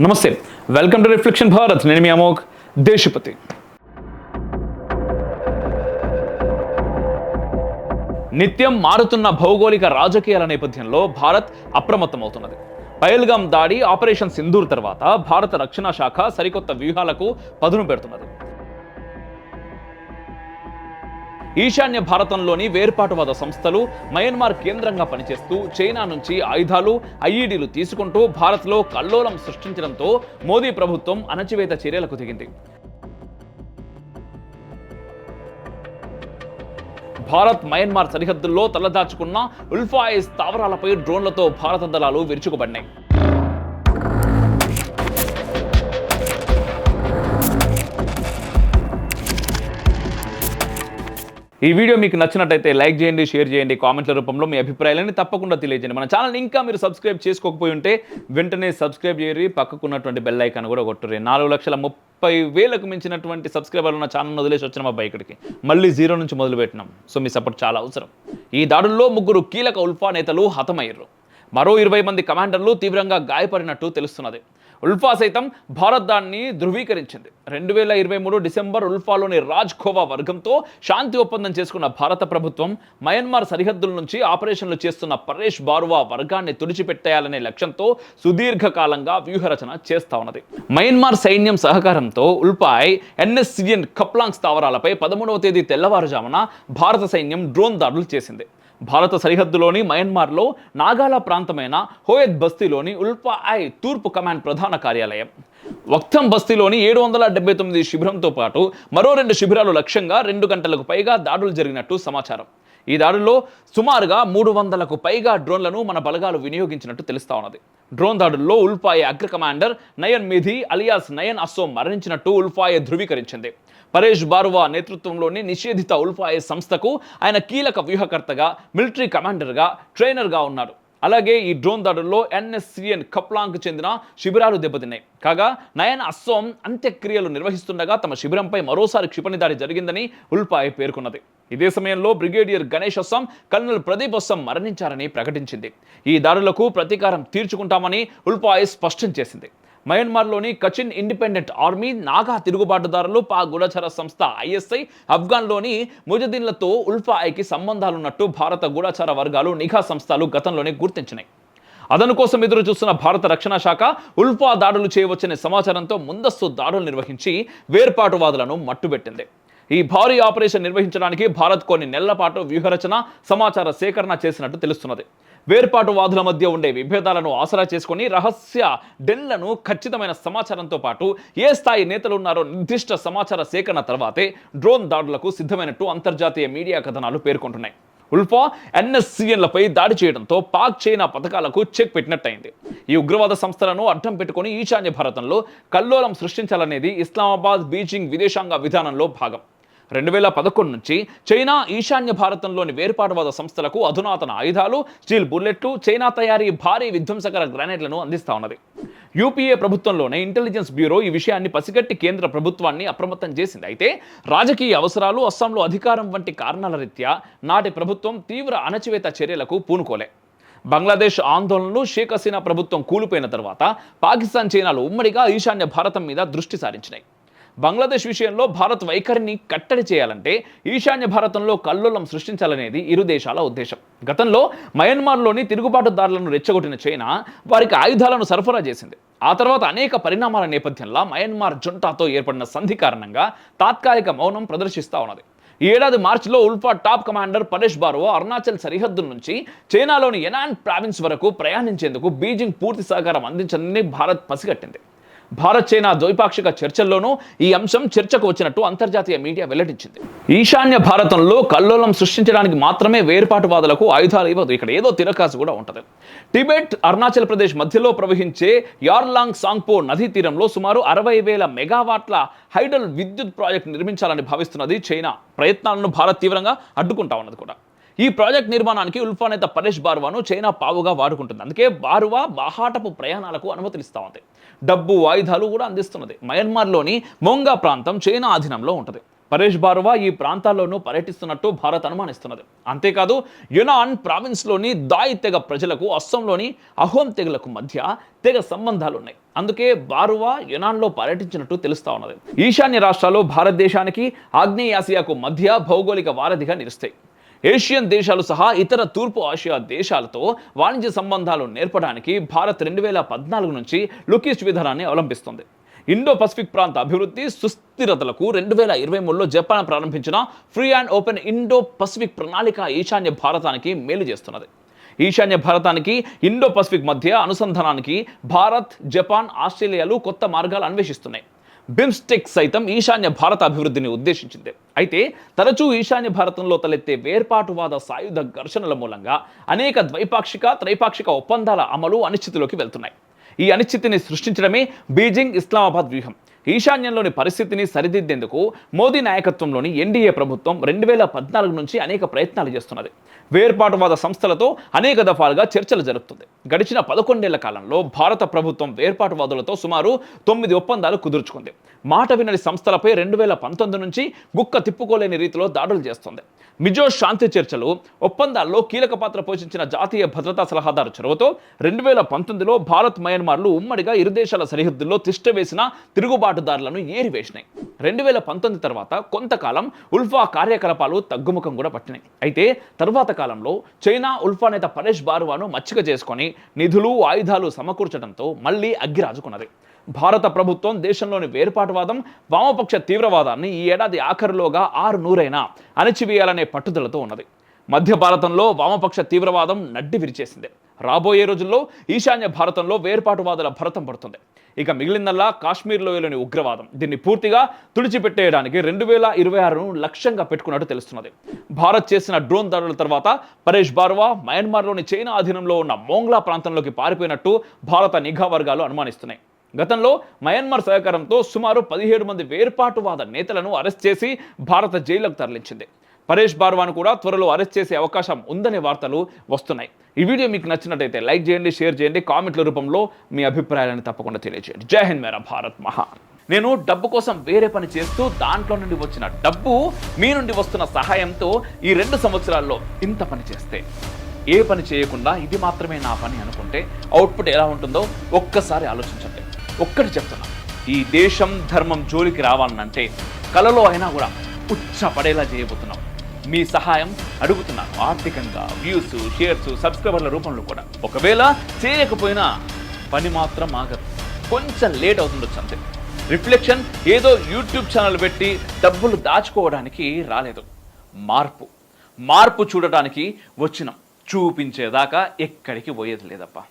నమస్తే, welcome to reflection Bharat. నేను మీ అమోఘ్ దేశపతి. నిత్యం మారుతున్న భౌగోళిక రాజకీయాల నేపథ్యంలో భారత్ అప్రమత్తమవుతున్నది. పహల్గామ్ దాడి, ఆపరేషన్ సింధూర్ తర్వాత భారత రక్షణ శాఖ సరికొత్త వ్యూహాలకు పదును పెడుతున్నది. ఈశాన్య భారతంలోని వేర్పాటువాద సంస్థలు మయన్మార్ కేంద్రంగా పనిచేస్తూ చైనా నుంచి ఆయుధాలు, ఐఈడీలు తీసుకుంటూ భారత్లో కల్లోలం సృష్టించడంతో మోదీ ప్రభుత్వం అణచివేత చర్యలకు దిగింది. భారత్ మయన్మార్ సరిహద్దుల్లో తలదాచుకున్న ఉల్ఫాయ్ స్థావరాలపై డ్రోన్లతో భారత దళాలు విరుచుకుపడినాయి. ఈ వీడియో మీకు నచ్చినట్టయితే లైక్ చేయండి, షేర్ చేయండి, కామెంట్ల రూపంలో మీ అభిప్రాయాలని తప్పకుండా తెలియజేయండి. మన ఛానల్ ఇంకా మీరు సబ్స్క్రైబ్ చేసుకోకపోయి ఉంటే వెంటనే సబ్స్క్రైబ్ చేయరి, పక్కకున్నటువంటి బెల్ ఐకాన్ కూడా కొట్టుర్రి. 4,30,000కు మించినటువంటి సబ్స్క్రైబర్లు ఉన్న ఛానల్ వదిలేసి వచ్చిన మా బైకుడికి మళ్ళీ 0 నుంచి మొదలుపెట్టినాం. సో మీ సపోర్ట్ చాలా అవసరం. ఈ దాడుల్లో 3 కీలక ఉల్ఫా నేతలు హతమయ్యారు. మరో 20 మంది కమాండర్లు తీవ్రంగా గాయపడినట్టు తెలుస్తున్నది. ఉల్ఫా సైతం భారత్ దాన్ని ధృవీకరించింది. 2023 డిసెంబర్ ఉల్ఫాలోని రాజ్ ఖోవా వర్గంతో శాంతి ఒప్పందం చేసుకున్న భారత ప్రభుత్వం మయన్మార్ సరిహద్దుల నుంచి ఆపరేషన్లు చేస్తున్న పరేష్ బారువా వర్గాన్ని తుడిచిపెట్టేయాలనే లక్ష్యంతో సుదీర్ఘకాలంగా వ్యూహరచన చేస్తా ఉన్నది. మయన్మార్ సైన్యం సహకారంతో ఉల్ఫాయ్ ఎన్ఎస్సిఎన్ కప్లాంగ్ స్థావరాలపై 13వ తేదీ తెల్లవారుజామున భారత సైన్యం డ్రోన్ దాడులు చేసింది. భారత సరిహద్దులోని మయన్మార్లో నాగాలా ప్రాంతమైన హోయత్ బస్తీలోని ఉల్ఫాయ్ తూర్పు కమాండ్ ప్రధాన కార్యాలయం, వక్తం బస్తీలోని 779 శిబిరంతో పాటు మరో 2 శిబిరాలు లక్ష్యంగా 2 గంటలకు పైగా దాడులు జరిగినట్టు సమాచారం. ఈ దాడుల్లో సుమారుగా 300కు పైగా డ్రోన్లను మన బలగాలు వినియోగించినట్టు తెలుస్తా ఉన్నది. డ్రోన్ దాడుల్లో ఉల్ఫాయ్ అగ్ర కమాండర్ నయన్ మిధి అలియాస్ నయన్ అస్సోం మరణించినట్టు ఉల్ఫాయ్ ధృవీకరించింది. పరేష్ బారువా నేతృత్వంలోని నిషేధిత ఉల్ఫాయ్ సంస్థకు ఆయన కీలక వ్యూహకర్తగా, మిలిటరీ కమాండర్గా, ట్రైనర్గా ఉన్నాడు. అలాగే ఈ డ్రోన్ దాడుల్లో ఎన్ఎస్సిఎన్ కప్లాంగ్కు చెందిన శిబిరాలు దెబ్బతిన్నాయి. కాగా నయన్ అస్సోం అంత్యక్రియలు నిర్వహిస్తుండగా తమ శిబిరంపై మరోసారి క్షిపణి దాడి జరిగిందని ఉల్ఫాయ్ పేర్కొన్నది. ఇదే సమయంలో బ్రిగేడియర్ గణేష్ అస్సాం, కల్నల్ ప్రదీప్ అస్సాం మరణించారని ప్రకటించింది. ఈ దాడులకు ప్రతీకారం తీర్చుకుంటామని ఉల్ఫాయ్ స్పష్టం చేసింది. మయన్మార్లోని కచిన్ ఇండిపెండెంట్ ఆర్మీ, నాగా తిరుగుబాటుదారులు, పాక్ గూఢచర సంస్థ ఐఎస్ఐ, ఆఫ్ఘన్లోని ముజదీన్లతో ఉల్ఫాయ్కి సంబంధాలున్నట్టు భారత గూఢచర వర్గాలు, నిఘా సంస్థలు గతంలోనే గుర్తించినాయి. అదను కోసం ఎదురు చూస్తున్న భారత రక్షణ శాఖ ఉల్ఫా దాడులు చేయవచ్చనే సమాచారంతో ముందస్తు దాడులు నిర్వహించి వేర్పాటువాదులను మట్టుబెట్టింది. ఈ భారీ ఆపరేషన్ నిర్వహించడానికి భారత్ కొన్ని నెలల పాటు వ్యూహరచన, సమాచార సేకరణ చేసినట్టు తెలుస్తున్నది. వేర్పాటువాదుల మధ్య ఉండే విభేదాలను ఆసరా చేసుకుని రహస్య డెన్లను, ఖచ్చితమైన సమాచారంతో పాటు ఏ స్థాయి నేతలు ఉన్నారో నిర్దిష్ట సమాచార సేకరణ తర్వాతే డ్రోన్ దాడులకు సిద్ధమైనట్టు అంతర్జాతీయ మీడియా కథనాలు పేర్కొంటున్నాయి. ఉల్ఫా ఎన్ఎస్సిఎన్లపై దాడి చేయడంతో పాక్, చైనా పథకాలకు చెక్ పెట్టినట్టయింది. ఈ ఉగ్రవాద సంస్థలను అడ్డం పెట్టుకుని ఈశాన్య భారతంలో కల్లోలం సృష్టించాలనేది ఇస్లామాబాద్, బీజింగ్ విదేశాంగ విధానంలో భాగం. 2011 నుంచి చైనా ఈశాన్య భారతంలోని వేర్పాటువాద సంస్థలకు అధునాతన ఆయుధాలు, స్టీల్ బుల్లెట్లు, చైనా తయారీ భారీ విధ్వంసకర గ్రెనేడ్లను అందిస్తా ఉన్నది. యూపీఏ ప్రభుత్వంలోనే ఇంటెలిజెన్స్ బ్యూరో ఈ విషయాన్ని పసిగట్టి కేంద్ర ప్రభుత్వాన్ని అప్రమత్తం చేసింది. అయితే రాజకీయ అవసరాలు, అస్సాంలో అధికారం వంటి కారణాల రీత్యా నాటి ప్రభుత్వం తీవ్ర అణచివేత చర్యలకు పూనుకోలే. బంగ్లాదేశ్ ఆందోళనలు, షేక్ హసీనా ప్రభుత్వం కూలిపోయిన తర్వాత పాకిస్తాన్, చైనాలు ఉమ్మడిగా ఈశాన్య భారతం మీద దృష్టి సారించినాయి. బంగ్లాదేశ్ విషయంలో భారత్ వైఖరిని కట్టడి చేయాలంటే ఈశాన్య భారతంలో కల్లోలం సృష్టించాలనేది ఇరు దేశాల ఉద్దేశం. గతంలో మయన్మార్లోని తిరుగుబాటుదారులను రెచ్చగొట్టిన చైనా వారికి ఆయుధాలను సరఫరా చేసింది. ఆ తర్వాత అనేక పరిణామాల నేపథ్యంలో మయన్మార్ జుంటాతో ఏర్పడిన సంధి కారణంగా తాత్కాలిక మౌనం ప్రదర్శిస్తూ ఉన్నది. ఈ ఏడాది మార్చిలో ఉల్ఫా టాప్ కమాండర్ పరేష్ బారువా అరుణాచల్ సరిహద్దు నుంచి చైనాలోని ఎనాన్ ప్రావిన్స్ వరకు ప్రయాణించేందుకు బీజింగ్ పూర్తి సహకారం అందించదని భారత్ పసిగట్టింది. భారత్, చైనా ద్వైపాక్షిక చర్చల్లోనూ ఈ అంశం చర్చకు వచ్చినట్టు అంతర్జాతీయ మీడియా వెల్లడించింది. ఈశాన్య భారతంలో కల్లోలం సృష్టించడానికి మాత్రమే వేర్పాటువాదులకు ఆయుధాలు ఇవ్వదు. ఇక్కడ ఏదో తిరకాసు కూడా ఉంటుంది. టిబెట్, అరుణాచల్ ప్రదేశ్ మధ్యలో ప్రవహించే యార్లాంగ్ సాంగ్పో నదీ తీరంలో సుమారు 60,000 మెగావాట్ల హైడల్ విద్యుత్ ప్రాజెక్టు నిర్మించాలని భావిస్తున్నది చైనా. ప్రయత్నాలను భారత్ తీవ్రంగా అడ్డుకుంటా ఉన్నది కూడా. ఈ ప్రాజెక్ట్ నిర్మాణానికి ఉల్ఫా నేత పరేష్ బారువాను చైనా పావుగా వాడుకుంటుంది. అందుకే బారువా బాహాటపు ప్రయాణాలకు అనుమతినిస్తూ ఉంది. డబ్బు, ఆయుధాలు కూడా అందిస్తున్నది. మయన్మార్లోని మోంగా ప్రాంతం చైనా అధీనంలో ఉంటుంది. పరేష్ బారువా ఈ ప్రాంతాల్లోనూ పర్యటిస్తున్నట్టు భారత్ అనుమానిస్తున్నది. అంతేకాదు యునాన్ ప్రావిన్స్లోని దాయ్ తెగ ప్రజలకు అస్సాంలోని అహోం తెగలకు మధ్య తెగ సంబంధాలు ఉన్నాయి. అందుకే బారువా యునాన్లో పర్యటించినట్టు తెలుస్తా ఉన్నది. ఈశాన్య రాష్ట్రాలు భారతదేశానికి ఆగ్నేయాసియాకు మధ్య భౌగోళిక వారధిగా నిలుస్తాయి. ఏషియన్ దేశాలు సహా ఇతర తూర్పు ఆసియా దేశాలతో వాణిజ్య సంబంధాలు నేర్పడానికి భారత్ 2014 నుంచి లుక్ ఈస్ట్ విధానాన్ని అవలంబిస్తుంది. ఇండో పసిఫిక్ ప్రాంత అభివృద్ధి సుస్థిరతలకు 2023లో జపాన్ ప్రారంభించిన free and open Indo Pacific ప్రణాళిక ఈశాన్య భారతానికి మేలు చేస్తున్నది. ఈశాన్య భారతానికి ఇండో పసిఫిక్ మధ్య అనుసంధానానికి భారత్, జపాన్, ఆస్ట్రేలియాలు కొత్త మార్గాలు అన్వేషిస్తున్నాయి. బిమ్స్టెక్ సైతం ఈశాన్య భారత అభివృద్ధిని ఉద్దేశించింది. అయితే తరచూ ఈశాన్య భారతంలో తలెత్తే వేర్పాటువాద సాయుధ ఘర్షణల మూలంగా అనేక ద్వైపాక్షిక, త్రైపాక్షిక ఒప్పందాల అమలు అనిశ్చితిలోకి వెళ్తున్నాయి. ఈ అనిశ్చితిని సృష్టించడమే బీజింగ్ ఇస్లామాబాద్ వ్యూహం. ఈశాన్యంలోని పరిస్థితిని సరిదిద్దేందుకు మోదీ నాయకత్వంలోని ఎన్డీఏ ప్రభుత్వం 2014 నుంచి అనేక ప్రయత్నాలు చేస్తున్నది. వేర్పాటువాద సంస్థలతో అనేక దఫాలుగా చర్చలు జరుపుతుంది. గడిచిన 11 ఏళ్ల కాలంలో భారత ప్రభుత్వం వేర్పాటువాదులతో సుమారు 9 ఒప్పందాలు కుదుర్చుకుంది. మాట వినని సంస్థలపై 2019 నుంచి గుక్క తిప్పుకోలేని రీతిలో దాడులు చేస్తుంది. మిజో శాంతి చర్చలు, ఒప్పందాల్లో కీలక పాత్ర పోషించిన జాతీయ భద్రతా సలహాదారు చొరవతో 2019లో భారత్, మయన్మార్లు ఉమ్మడిగా ఇరు దేశాల సరిహద్దుల్లో తిష్టవేసిన తిరుగుబాటుదారులను ఏరివేసినాయి. 2019 తర్వాత కొంతకాలం ఉల్ఫా కార్యకలాపాలు తగ్గుముఖం కూడా పట్టినాయి. అయితే తరువాత కాలంలో చైనా ఉల్ఫా నేత పరేష్ బారువాను మచ్చిక చేసుకొని నిధులు, ఆయుధాలు సమకూర్చడంతో మళ్లీ అగ్గిరాజుకున్నది. భారత ప్రభుత్వం దేశంలోని వేర్పాటువాదం, వామపక్ష తీవ్రవాదాన్ని ఈ ఏడాది ఆఖరులోగా 600 అణచివేయాలనే పట్టుదలతో ఉన్నది. మధ్య భారతంలో వామపక్ష తీవ్రవాదం నడ్డి విరిచేసింది. రాబోయే రోజుల్లో ఈశాన్య భారతంలో వేర్పాటువాదుల భరతం పడుతుంది. ఇక మిగిలిందల్లా కాశ్మీర్ లోయలోని ఉగ్రవాదం. దీన్ని పూర్తిగా తుడిచిపెట్టేయడానికి 2026ను లక్ష్యంగా పెట్టుకున్నట్టు తెలుస్తున్నది. భారత్ చేసిన డ్రోన్ దాడుల తర్వాత పరేష్ బారువా మయన్మార్లోని చైనా అధీనంలో ఉన్న మోంగ్లా ప్రాంతంలోకి పారిపోయినట్టు భారత నిఘా వర్గాలు అనుమానిస్తున్నాయి. గతంలో మయన్మార్ సహకారంతో సుమారు 17 మంది వేర్పాటువాద నేతలను అరెస్ట్ చేసి భారత జైలుకు తరలించింది. పరేష్ బారువాను కూడా త్వరలో అరెస్ట్ చేసే అవకాశం ఉందనే వార్తలు వస్తున్నాయి. ఈ వీడియో మీకు నచ్చినట్టయితే లైక్ చేయండి, షేర్ చేయండి, కామెంట్ల రూపంలో మీ అభిప్రాయాలను తప్పకుండా తెలియజేయండి. జై హింద్, మేరా భారత్ మహాన్. నేను డబ్బు కోసం వేరే పని చేస్తూ దాంట్లో నుండి వచ్చిన డబ్బు మీ నుండి వస్తున్న సహాయంతో ఈ 2 సంవత్సరాల్లో ఇంత పని చేస్తే, ఏ పని చేయకుండా ఇది మాత్రమే నా పని అనుకుంటే అవుట్పుట్ ఎలా ఉంటుందో ఒక్కసారి ఆలోచించండి. ఒక్కటి చెప్తున్నా, ఈ దేశం ధర్మం జోలికి రావాలనంటే కలలో అయినా కూడా ఉచ్చపడేలా చేయబోతున్నాం. మీ సహాయం అడుగుతున్నాను. ఆర్థికంగా, వ్యూస్, షేర్స్, సబ్స్క్రైబర్ల రూపంలో కూడా. ఒకవేళ చేయకపోయినా పని మాత్రం ఆగదు. కొంచెం లేట్ అవుతుండొచ్చు అంతే. రిఫ్లెక్షన్ ఏదో యూట్యూబ్ ఛానల్ పెట్టి డబ్బులు దాచుకోవడానికి రాలేదు. మార్పు చూడటానికి వచ్చినాం. చూపించేదాకా ఎక్కడికి పోయేది లేదప్పా.